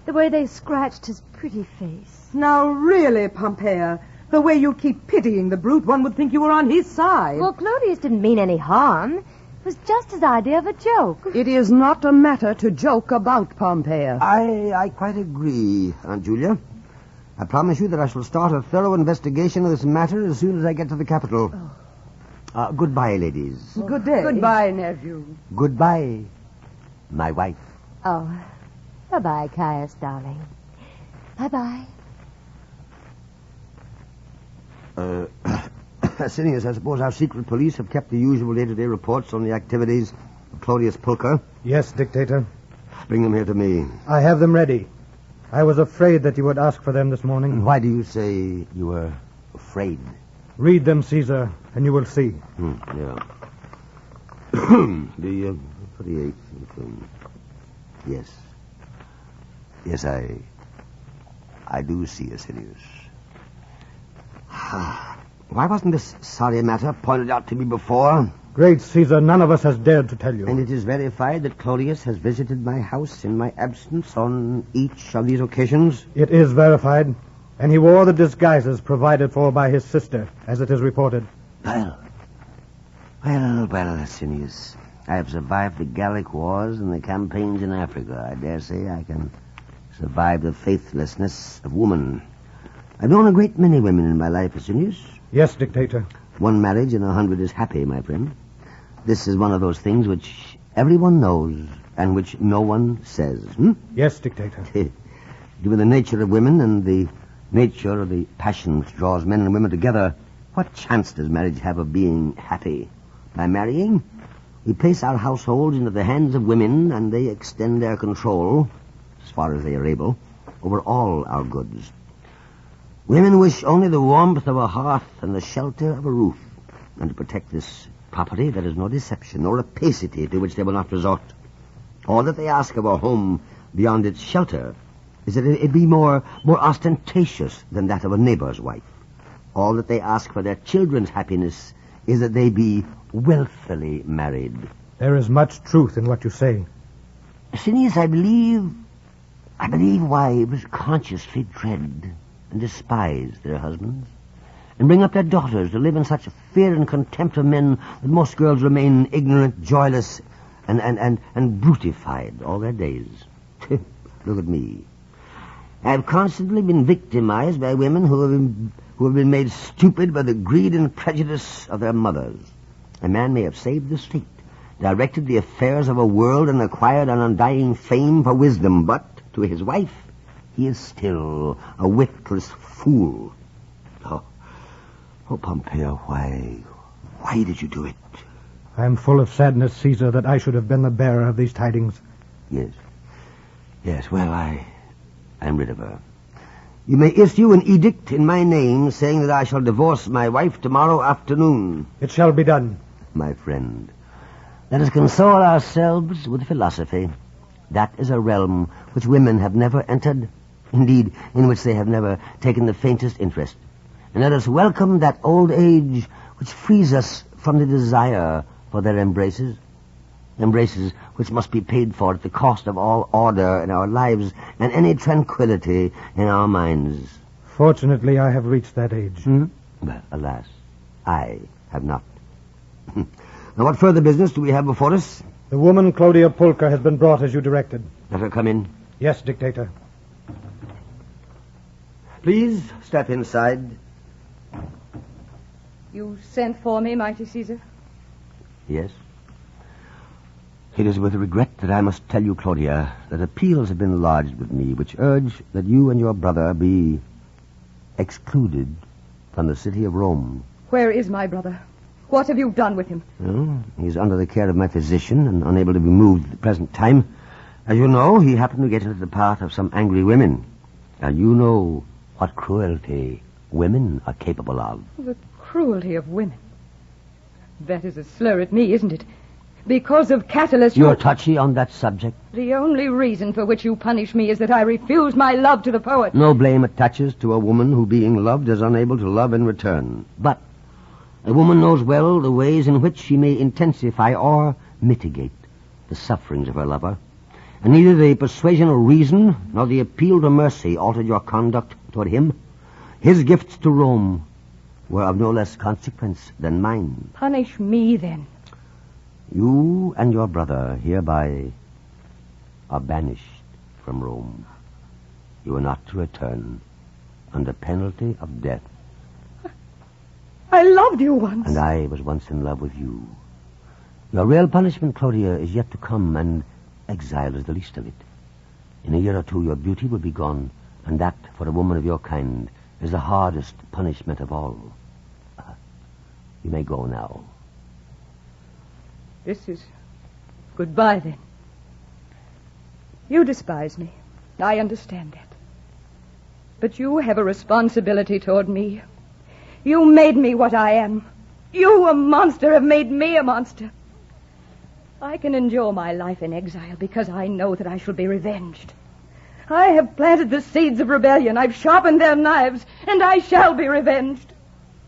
The way they scratched his pretty face. Now, really, Pompeia, the way you keep pitying the brute, one would think you were on his side. Well, Clodius didn't mean any harm. It was just his idea of a joke. It is not a matter to joke about, Pompeia. I quite agree, Aunt Julia. I promise you that I shall start a thorough investigation of this matter as soon as I get to the capital. Goodbye, ladies. Good day. Goodbye, nephew. Goodbye, my wife. Oh, bye-bye, Caius, darling. Bye-bye. Asinius, I suppose our secret police have kept the usual day-to-day reports on the activities of Clodius Pulcher. Yes, Dictator. Bring them here to me. I have them ready. I was afraid that you would ask for them this morning. And why do you say you were afraid? Read them, Caesar, and you will see. Yeah. The 48th. Yes. Yes, I do see, Asinius. Why wasn't this sorry matter pointed out to me before? Great Caesar, none of us has dared to tell you. And it is verified that Clodius has visited my house in my absence on each of these occasions? It is verified. And he wore the disguises provided for by his sister, as it is reported. Well, Asinius. I have survived the Gallic Wars and the campaigns in Africa. I dare say I can survive the faithlessness of woman. I've known a great many women in my life, Asinius. Yes, Dictator. One marriage in 100 is happy, my friend. This is one of those things which everyone knows and which no one says. Yes, Dictator. Given the nature of women and the nature of the passion which draws men and women together, what chance does marriage have of being happy? By marrying, we place our households into the hands of women, and they extend their control, as far as they are able, over all our goods. Women wish only the warmth of a hearth and the shelter of a roof, and to protect this property there is no deception nor opacity to which they will not resort. All that they ask of a home beyond its shelter is that it be more ostentatious than that of a neighbor's wife. All that they ask for their children's happiness is that they be wealthily married. There is much truth in what you say. Phineas, I believe wives consciously dread and despise their husbands, and bring up their daughters to live in such fear and contempt of men that most girls remain ignorant, joyless, and brutified all their days. Look at me. I've constantly been victimized by women who have been made stupid by the greed and prejudice of their mothers. A man may have saved the state, directed the affairs of a world, and acquired an undying fame for wisdom, but to his wife, he is still a witless fool. Oh, Pompeo, why did you do it? I am full of sadness, Caesar, that I should have been the bearer of these tidings. Yes, well, I am rid of her. You may issue an edict in my name saying that I shall divorce my wife tomorrow afternoon. It shall be done. My friend, let us console ourselves with philosophy. That is a realm which women have never entered, indeed, in which they have never taken the faintest interest. And let us welcome that old age which frees us from the desire for their embraces which must be paid for at the cost of all order in our lives and any tranquility in our minds. Fortunately, I have reached that age. Well, alas, I have not. Now, what further business do we have before us? The woman, Claudia Pulcher, has been brought as you directed. Let her come in. Yes, Dictator. Please step inside. You sent for me, mighty Caesar? Yes. It is with regret that I must tell you, Claudia, that appeals have been lodged with me which urge that you and your brother be excluded from the city of Rome. Where is my brother? What have you done with him? Well, he's under the care of my physician and unable to be moved at the present time. As you know, he happened to get into the path of some angry women. And you know what cruelty women are capable of. The cruelty of women? That is a slur at me, isn't it? Because of Catullus, You're touchy on that subject. The only reason for which you punish me is that I refuse my love to the poet. No blame attaches to a woman who, being loved, is unable to love in return. But a woman knows well the ways in which she may intensify or mitigate the sufferings of her lover. And neither the persuasion of reason nor the appeal to mercy altered your conduct toward him. His gifts to Rome were of no less consequence than mine. Punish me, then. You and your brother hereby are banished from Rome. You are not to return under penalty of death. I loved you once. And I was once in love with you. Your real punishment, Claudia, is yet to come, and exile is the least of it. In a year or two, your beauty will be gone, and that, for a woman of your kind, is the hardest punishment of all. You may go now. This is goodbye, then. You despise me. I understand that. But you have a responsibility toward me. You made me what I am. You, a monster, have made me a monster. I can endure my life in exile because I know that I shall be revenged. I have planted the seeds of rebellion. I've sharpened their knives, and I shall be revenged.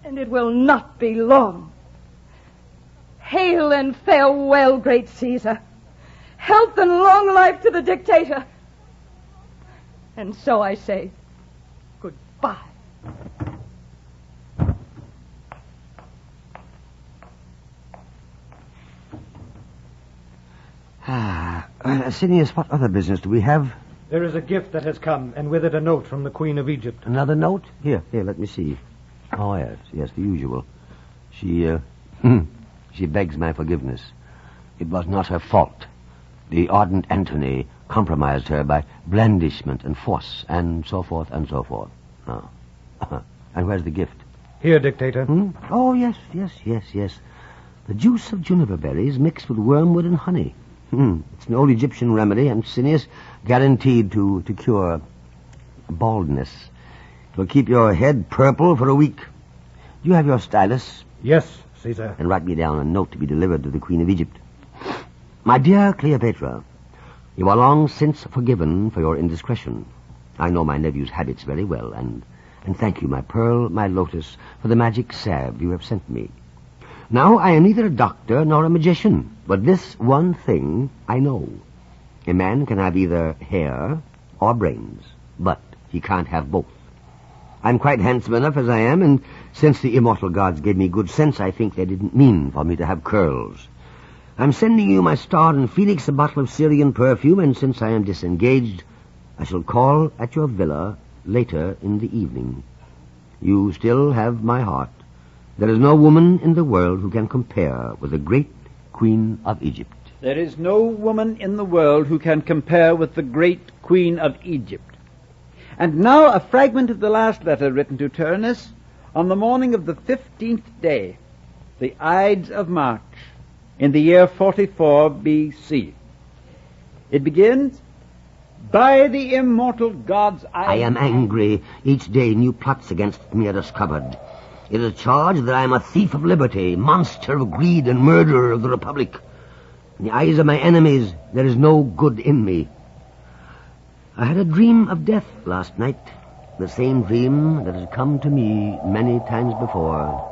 And it will not be long. Hail and farewell, great Caesar. Health and long life to the dictator. And so I say, goodbye. Phineas, what other business do we have? There is a gift that has come, and with it a note from the Queen of Egypt. Another note? Here, let me see. Oh, yes, the usual. She begs my forgiveness. It was not her fault. The ardent Antony compromised her by blandishment and force, and so forth and so forth. Oh. And where's the gift? Here, Dictator. Oh, yes. The juice of juniper berries mixed with wormwood and honey. It's an old Egyptian remedy, and Cineas guaranteed to cure baldness. It will keep your head purple for a week. Do you have your stylus? Yes, Caesar. And write me down a note to be delivered to the Queen of Egypt. My dear Cleopatra, you are long since forgiven for your indiscretion. I know my nephew's habits very well, and thank you, my pearl, my lotus, for the magic salve you have sent me. Now, I am neither a doctor nor a magician, but this one thing I know. A man can have either hair or brains, but he can't have both. I'm quite handsome enough as I am, and since the immortal gods gave me good sense, I think they didn't mean for me to have curls. I'm sending you my star and Phoenix, a bottle of Syrian perfume, and since I am disengaged, I shall call at your villa later in the evening. You still have my heart. There is no woman in the world who can compare with the great Queen of Egypt. There is no woman in the world who can compare with the great Queen of Egypt. And now a fragment of the last letter written to Turnus on the morning of the 15th day, the Ides of March, in the year 44 B.C. It begins, "By the immortal gods I am angry. Each day new plots against me are discovered. It is charged that I am a thief of liberty, monster of greed and murderer of the Republic. In the eyes of my enemies, there is no good in me. I had a dream of death last night, the same dream that had come to me many times before.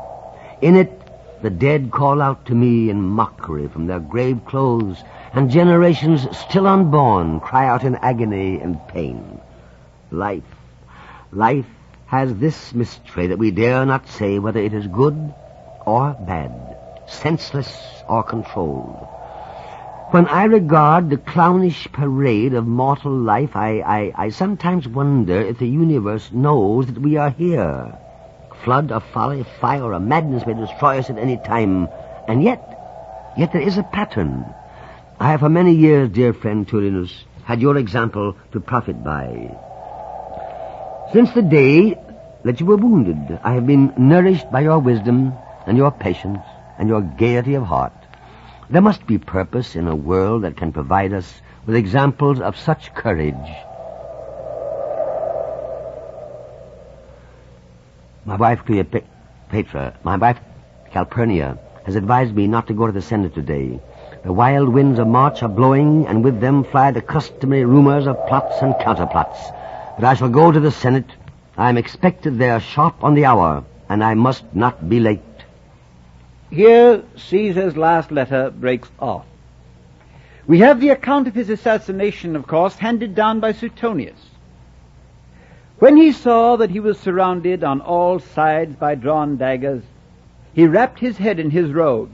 In it, the dead call out to me in mockery from their grave clothes, and generations still unborn cry out in agony and pain. Life has this mystery that we dare not say whether it is good or bad, senseless or controlled. When I regard the clownish parade of mortal life, I sometimes wonder if the universe knows that we are here. Flood, a folly, a fire, a madness may destroy us at any time. And yet there is a pattern. I have for many years, dear friend Turinus, had your example to profit by. Since the day that you were wounded, I have been nourished by your wisdom and your patience and your gaiety of heart. There must be purpose in a world that can provide us with examples of such courage. My wife Cleopatra, my wife Calpurnia, has advised me not to go to the Senate today. The wild winds of March are blowing, and with them fly the customary rumors of plots and counterplots. But I shall go to the Senate. I am expected there sharp on the hour, and I must not be late. Here Caesar's last letter breaks off. We have the account of his assassination, of course, handed down by Suetonius. When he saw that he was surrounded on all sides by drawn daggers, he wrapped his head in his robe,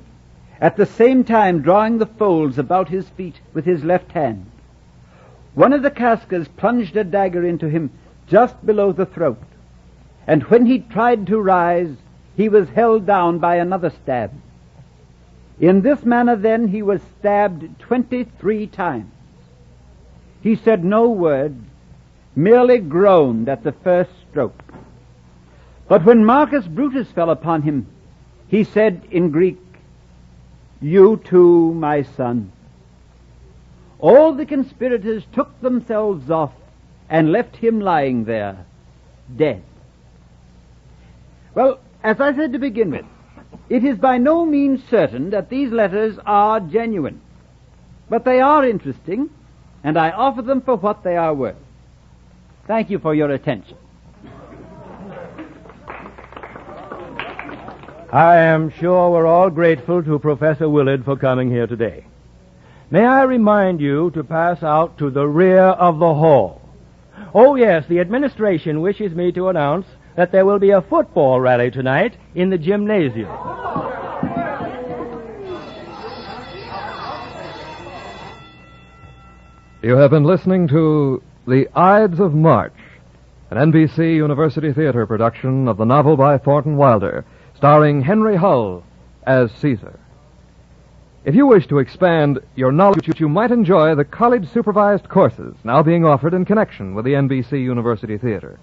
at the same time drawing the folds about his feet with his left hand. One of the cascers plunged a dagger into him just below the throat, and when he tried to rise, he was held down by another stab. In this manner, then, he was stabbed 23 times. He said no word, merely groaned at the first stroke. But when Marcus Brutus fell upon him, he said in Greek, "You too, my son." All the conspirators took themselves off and left him lying there, dead. Well, as I said to begin with, it is by no means certain that these letters are genuine. But they are interesting, and I offer them for what they are worth. Thank you for your attention. I am sure we're all grateful to Professor Willard for coming here today. May I remind you to pass out to the rear of the hall. Oh, yes, the administration wishes me to announce that there will be a football rally tonight in the gymnasium. You have been listening to The Ides of March, an NBC University Theater production of the novel by Thornton Wilder, starring Henry Hull as Caesar. If you wish to expand your knowledge, you might enjoy the college-supervised courses now being offered in connection with the NBC University Theater.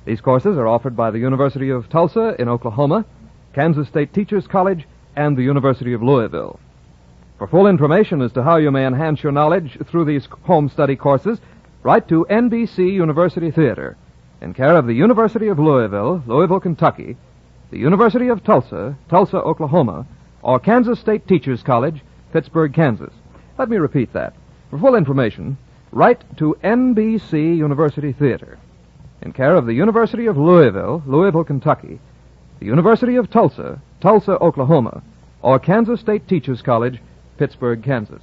These courses are offered by the University of Tulsa in Oklahoma, Kansas State Teachers College, and the University of Louisville. For full information as to how you may enhance your knowledge through these home study courses, write to NBC University Theater, in care of the University of Louisville, Louisville, Kentucky, the University of Tulsa, Tulsa, Oklahoma, or Kansas State Teachers College, Pittsburgh, Kansas. Let me repeat that. For full information, write to NBC University Theater, in care of the University of Louisville, Louisville, Kentucky, the University of Tulsa, Tulsa, Oklahoma, or Kansas State Teachers College, Pittsburgh, Kansas.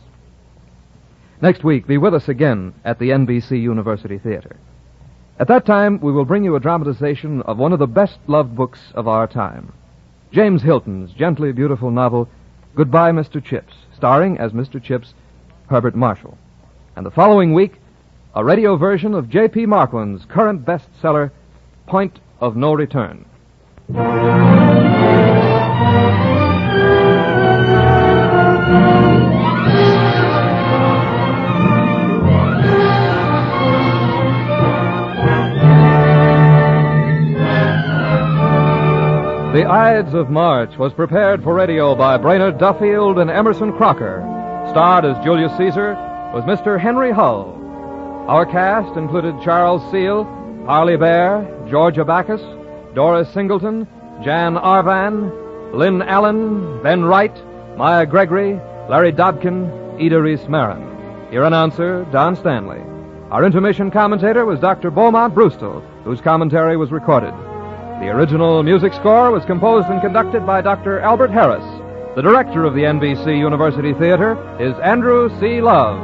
Next week, be with us again at the NBC University Theater. At that time, we will bring you a dramatization of one of the best-loved books of our time, James Hilton's gently beautiful novel, Goodbye, Mr. Chips, starring as Mr. Chips, Herbert Marshall. And the following week, a radio version of J.P. Marquand's current bestseller, Point of No Return. The Ides of March was prepared for radio by Brainerd Duffield and Emerson Crocker. Starred as Julius Caesar was Mr. Henry Hull. Our cast included Charles Seal, Harley Bear, Georgia Backus, Doris Singleton, Jan Arvan, Lynn Allen, Ben Wright, Maya Gregory, Larry Dobkin, Ida Reese Marin. Your announcer, Don Stanley. Our intermission commentator was Dr. Beaumont Brewstel, whose commentary was recorded. The original music score was composed and conducted by Dr. Albert Harris. The director of the NBC University Theater is Andrew C. Love.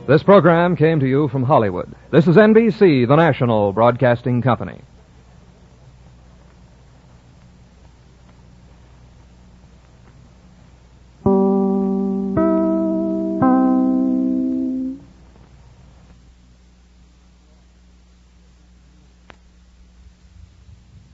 This program came to you from Hollywood. This is NBC, the national broadcasting company.